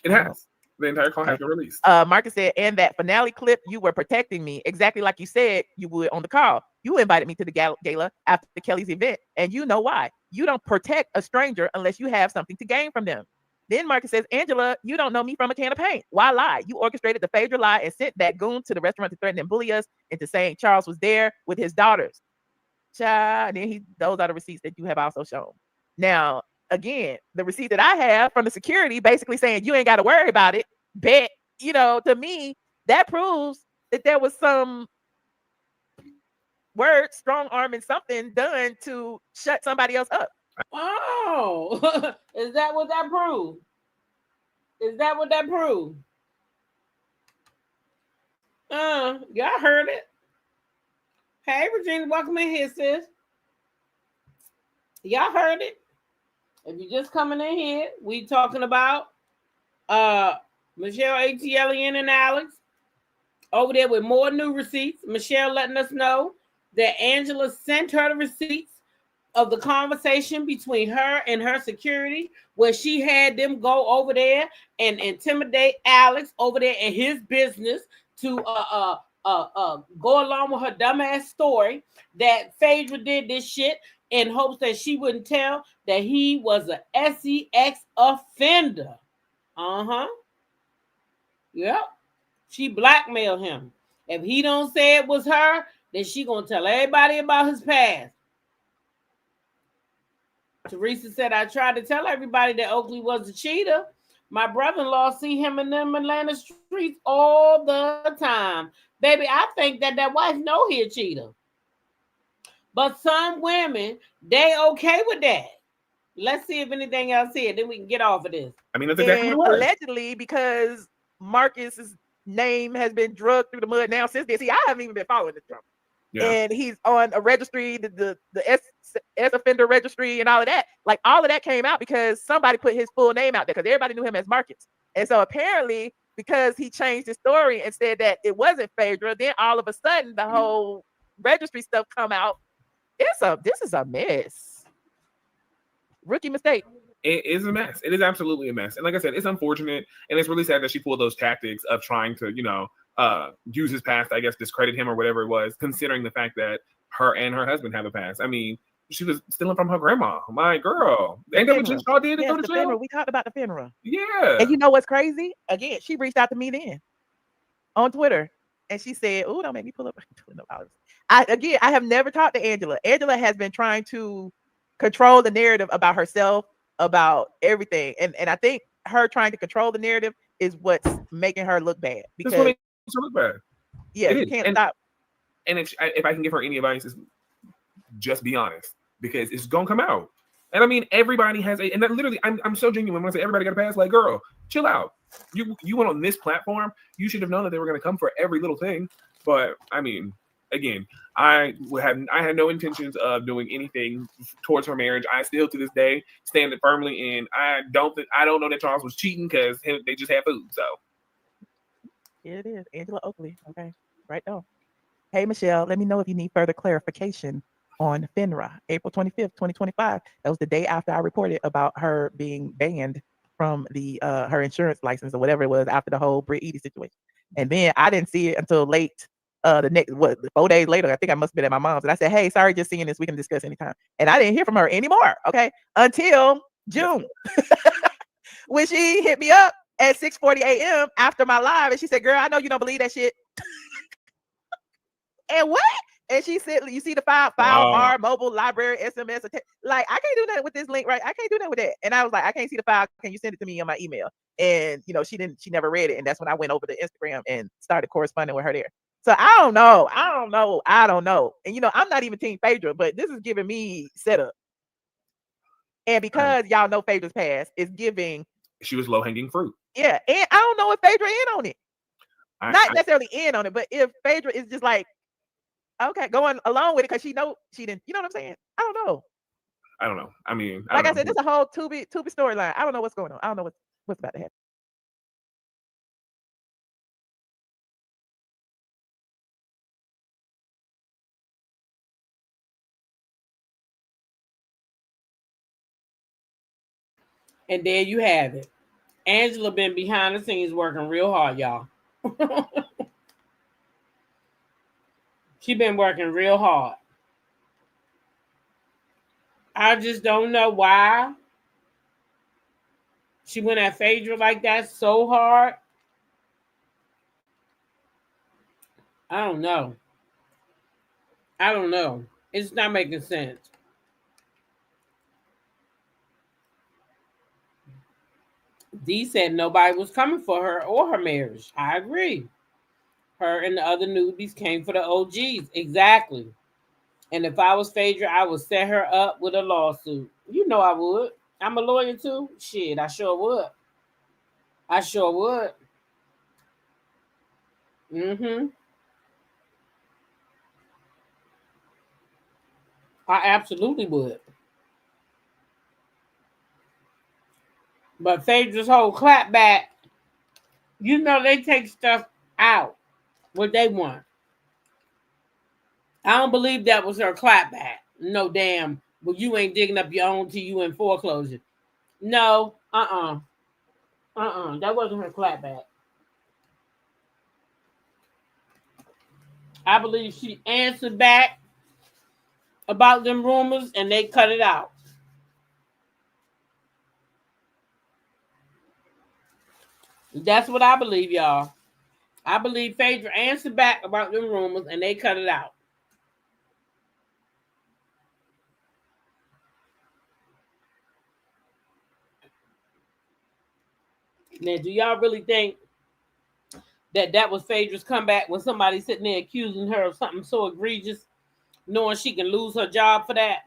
It has. The entire call has been released. Marcus said, "And that finale clip, you were protecting me exactly like you said you would on the call. You invited me to the gala after Kelly's event, and you know why. You don't protect a stranger unless you have something to gain from them." Then Marcus says, "Angela, you don't know me from a can of paint. Why lie? You orchestrated the Phaedra lie and sent that goon to the restaurant to threaten and bully us into saying Charles was there with his daughters." And then those are the receipts that you have also shown. Now, again, the receipt that I have from the security basically saying you ain't got to worry about it. Bet, to me, that proves that there was some word, strong arm, and something done to shut somebody else up. Oh, is that what that proved? Is that what that proved? Y'all heard it. Hey, Regina, welcome in here, sis. Y'all heard it. If you're just coming in here, we talking about Michelle ATLN and Alex over there with more new receipts. Michelle letting us know that Angela sent her the receipts of the conversation between her and her security, where she had them go over there and intimidate Alex over there in his business to go along with her dumbass story that Phaedra did this shit in hopes that she wouldn't tell that he was a SEX offender. Yep. She blackmailed him. If he don't say it was her, then she gonna tell everybody about his past. Teresa said, "I tried to tell everybody that Oakley was a cheater. My brother-in-law see him in them Atlanta streets all the time. Baby, I think that wife know he a cheater. But some women, they okay with that. Let's see if anything else here. Then we can get off of this." I mean, that's exactly what it was. Allegedly, because Marcus's name has been drugged through the mud now since then. See, I haven't even been following this drama. Yeah. And he's on a registry, the S offender registry and all of that. Like, all of that came out because somebody put his full name out there because everybody knew him as Marcus. And so apparently, because he changed his story and said that it wasn't Phaedra, then all of a sudden the whole registry stuff come out. This is a mess. Rookie mistake. It is a mess. It is absolutely a mess. And like I said, it's unfortunate. And it's really sad that she pulled those tactics of trying to, use his past, I guess, discredit him or whatever it was, considering the fact that her and her husband have a past. I mean, she was stealing from her grandma. My girl. Ain't that what y'all did to go to the jail? funeral. We talked about the funeral. Yeah. And you know what's crazy? Again, she reached out to me then on Twitter. And she said, "Oh, don't make me pull up." I have never talked to Angela. Angela has been trying to control the narrative about herself, about everything. And I think her trying to control the narrative is what's making her look bad. That's what makes her look bad. Yeah, you can't stop. And if I can give her any advice, is just be honest, because it's gonna come out. And I mean, everybody has and that literally, I'm so genuine when I say everybody got a pass. Like, girl, chill out. You went on this platform. You should have known that they were gonna come for every little thing. But I mean, again, I had no intentions of doing anything towards her marriage. I still to this day stand it firmly, and I don't know that Charles was cheating because they just had food. So here it is, Angela Oakley. Okay, right now. Hey Michelle, let me know if you need further clarification on FINRA, April 25th, 2025. That was the day after I reported about her being banned from the her insurance license or whatever it was after the whole Brit Eady situation. And then I didn't see it until late the next 4 days later. I think I must have been at my mom's, and I said, "Hey, sorry, just seeing this. We can discuss anytime." And I didn't hear from her anymore. Okay, until June, when she hit me up at 6:40 a.m. after my live, and she said, "Girl, I know you don't believe that shit." And what? And she said, "You see the file bar, mobile, library, SMS, like I can't do that with this link, right? I can't do that with that." And I was like, "I can't see the file. Can you send it to me on my email?" And she never read it. And that's when I went over to Instagram and started corresponding with her there. So I don't know. And I'm not even Team Phaedra, but this is giving me setup. And because y'all know Phaedra's past, it's giving. She was low hanging fruit. Yeah, and I don't know if Phaedra in on it. Not necessarily in on it, but if Phaedra is just like, okay, going along with it because she didn't. You know what I'm saying? I don't know. I mean, like I said, this is a whole Tubi storyline. I don't know what's going on. I don't know what's about to happen. And there you have it. Angela been behind the scenes working real hard, y'all. She been working real hard. I just don't know why she went at Phaedra like that so hard. I don't know. It's not making sense. Dee said nobody was coming for her or her marriage. I agree. Her and the other newbies came for the OGs. Exactly. And if I was Phaedra, I would set her up with a lawsuit. You know I would. I'm a lawyer too. Shit, I sure would. Mm-hmm. I absolutely would. But Phaedra's whole clapback, they take stuff out what they want. I don't believe that was her clapback. No damn. Well, you ain't digging up your own till you in foreclosure. No. That wasn't her clapback. I believe she answered back about them rumors and they cut it out. That's what I believe, y'all. I believe Phaedra answered back about them rumors and they cut it out. Now, do y'all really think that was Phaedra's comeback when somebody's sitting there accusing her of something so egregious, knowing she can lose her job for that?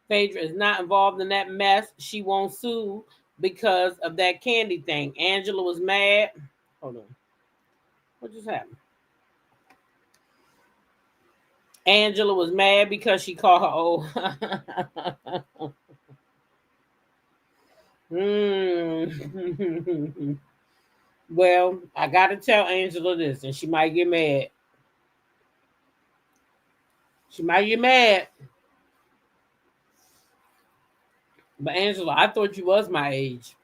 Phaedra is not involved in that mess. She won't sue because of that candy thing. Angela was mad. Hold on. What just happened? Angela was mad because she called her old. Well, I got to tell Angela this, and she might get mad. But Angela, I thought you was my age.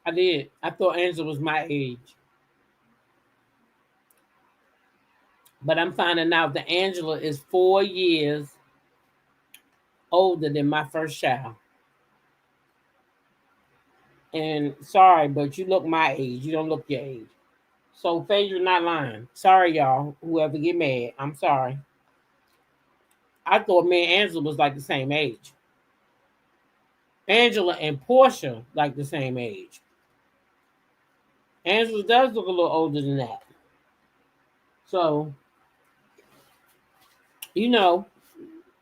I did. I thought Angela was my age. But I'm finding out that Angela is 4 years older than my first child. And sorry, but you look my age. You don't look your age. So Phaedra not lying. Sorry, y'all. Whoever get mad, I'm sorry. I thought me and Angela was like the same age. Angela and Portia like the same age. Angela does look a little older than that. So, you know,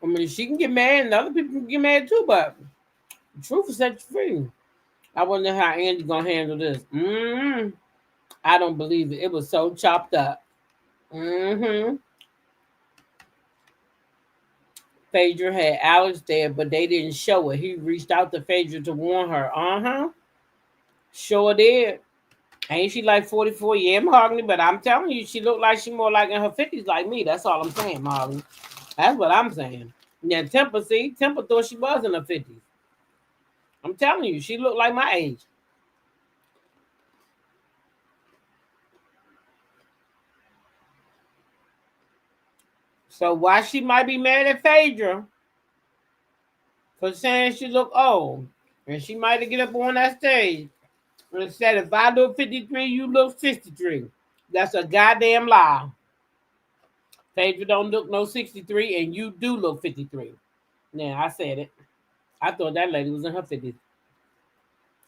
I mean, she can get mad and other people can get mad too, but the truth will set you free. I wonder how Andy gonna handle this. I don't believe it. It was so chopped up. Phaedra had Alex there, but they didn't show it. He reached out to Phaedra to warn her. Sure did. Ain't she like 44? Yeah, Mahogany, but I'm telling you, she looked like she more like in her 50s like me. That's all I'm saying, Mahogany. That's what I'm saying. Now, Temple, see, Temple thought she was in her 50s. I'm telling you, she looked like my age. So why she might be mad at Phaedra for saying she look old, and she might have get up on that stage and said, if I look 53, you look 63. That's a goddamn lie. Phaedra don't look no 63, and you do look 53. Now, I said it. I thought that lady was in her 50s.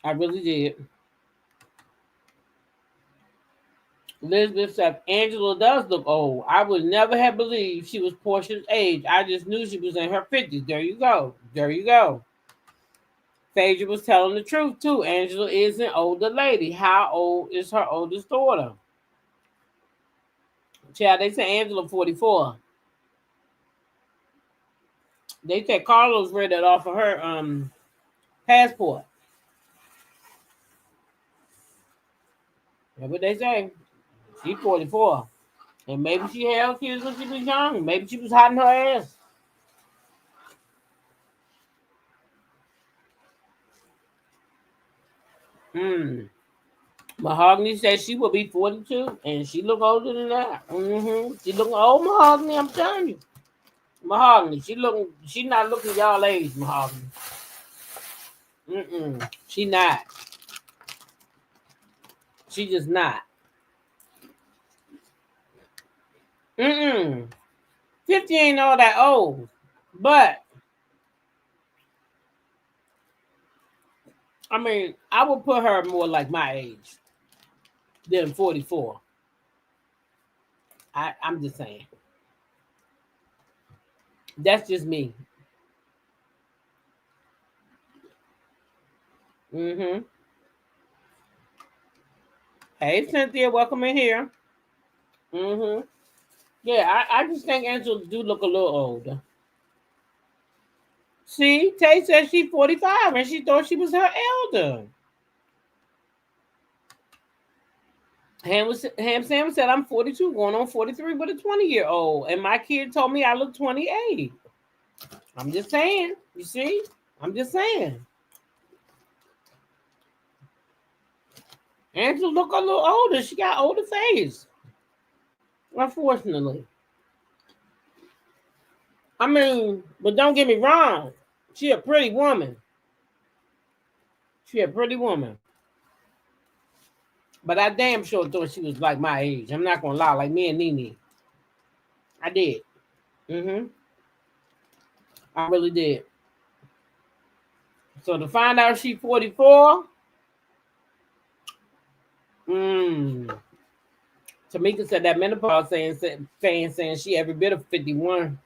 I really did. Elizabeth said, Angela does look old. I would never have believed she was Portia's age. I just knew she was in her 50s. There you go. There you go. Phaedra was telling the truth, too. Angela is an older lady. How old is her oldest daughter? Child, they say Angela 44. They said Carlos read that off of her passport. That's what they say. She's 44. And maybe she had kids when she was young. Maybe she was hiding her ass. Mahogany says she will be 42, and she look older than that. She look old, Mahogany. I'm telling you, Mahogany. She not looking y'all age, Mahogany. She not. She just not. 50 ain't all that old, but I mean, I would put her more like my age than 44. I'm just saying. That's just me. Hey, Cynthia, welcome in here. Yeah, I just think Angela do look a little older. See, Tay said she's 45 and she thought she was her elder. Ham Sam said I'm 42, going on 43 with a 20-year-old. And my kid told me I look 28. I'm just saying. You see? I'm just saying. Angela look a little older. She got older face. Unfortunately. I mean, but don't get me wrong. She a pretty woman. She a pretty woman. But I damn sure thought she was like my age. I'm not gonna lie, like me and Nene. I did. I really did. So to find out she's 44, Tamika said that menopause saying she every bit of 51.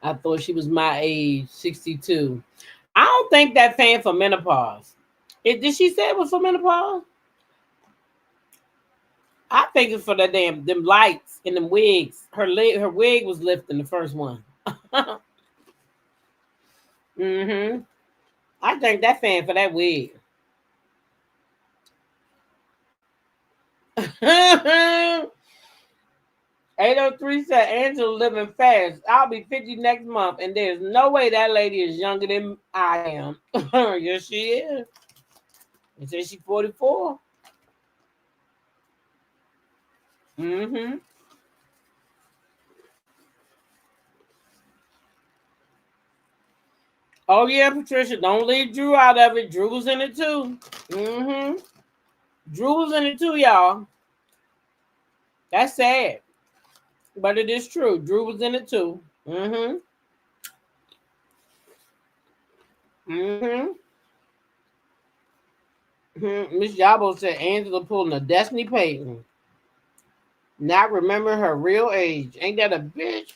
I thought she was my age, 62. I don't think that fan for menopause. Did she say it was for menopause? I think it's for the them lights and them wigs. Her wig was lifting the first one. I think that fan for that wig. 803 said Angela living fast. I'll be 50 next month, and there's no way that lady is younger than I am. Yes, she is. It says she's 44. Mm-hmm. Oh yeah, Patricia, don't leave Drew out of it. Drew was in it too. Mm-hmm. Drew was in it too, y'all. That's sad, but it is true. Drew was in it too. Mm-hmm. Mm-hmm. Miss Yabo said Angela pulling a Destiny Payton. Not remember her real age. Ain't that a bitch?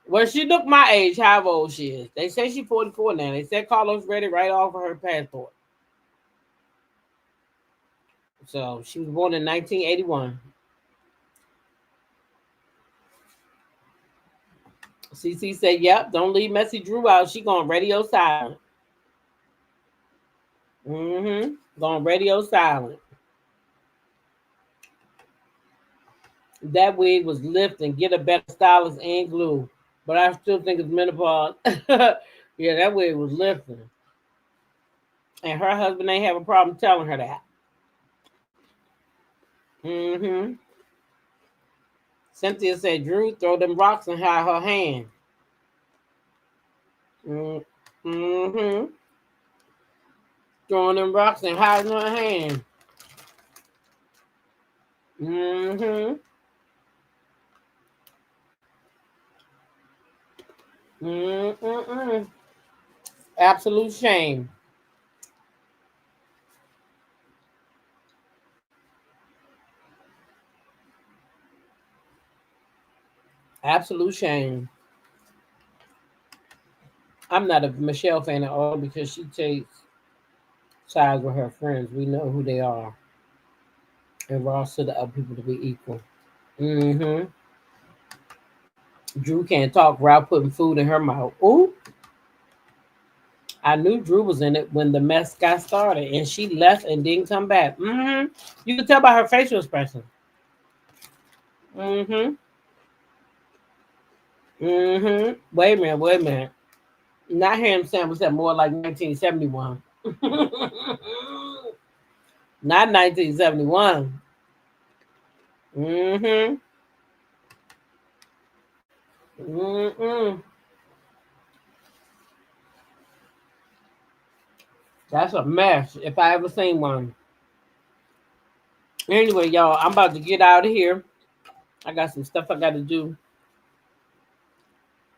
Well, she look my age, how old she is. They say she's 44 now. They said Carlos read it right off of her passport. So she was born in 1981. CC said, yep, don't leave Messy Drew out. She going radio silent. Mm-hmm. Going radio silent. That wig was lifting. Get a better stylist and glue. But I still think it's menopause. Yeah, that wig was lifting. And her husband ain't have a problem telling her that. Mm-hmm. Cynthia said, Drew, throw them rocks and hide her hand. Mm-hmm. Throwing them rocks and hiding her hand. Mm-hmm. Mm-mm-mm. Absolute shame. Absolute shame. I'm not a Michelle fan at all because she takes sides with her friends. We know who they are. And Ross to the other people to be equal. Mm-hmm. Drew can't talk without putting food in her mouth. Ooh. I knew Drew was in it when the mess got started, and she left and didn't come back. Mm-hmm. You can tell by her facial expression. Mm-hmm. Mm-hmm. Wait a minute. Wait a minute. Not ham sandwich that more like 1971. Not 1971. Mm-hmm. Mm-mm. That's a mess if I ever seen one. Anyway, y'all, I'm about to get out of here. I got some stuff I got to do.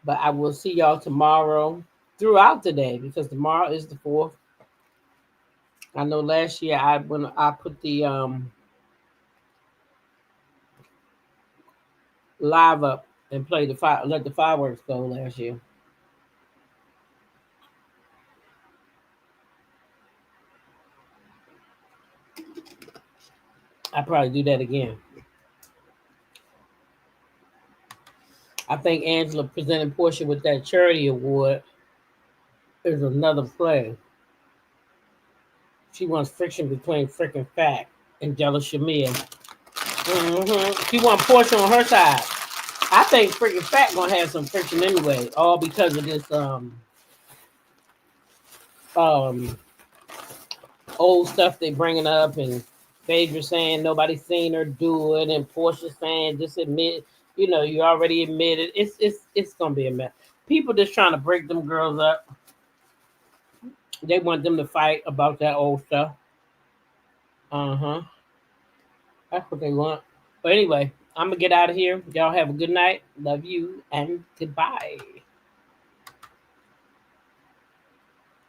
But I will see y'all tomorrow throughout the day because tomorrow is the 4th. I know last year when I put the live up and play let the fireworks go last year. I probably do that again. I think Angela presenting Portia with that charity award is another play. She wants friction between freaking fact and jealous Shamia. Mm-hmm. She wants Portia on her side. I think freaking fact gonna have some friction anyway, all because of this old stuff they bringing up, and Phaedra saying nobody's seen her do it, and Portia saying just admit, you already admitted. It's gonna be a mess. People just trying to break them girls up. They want them to fight about that old stuff. Uh-huh. That's what they want. But anyway, I'm gonna get out of here. Y'all have a good night. Love you and goodbye.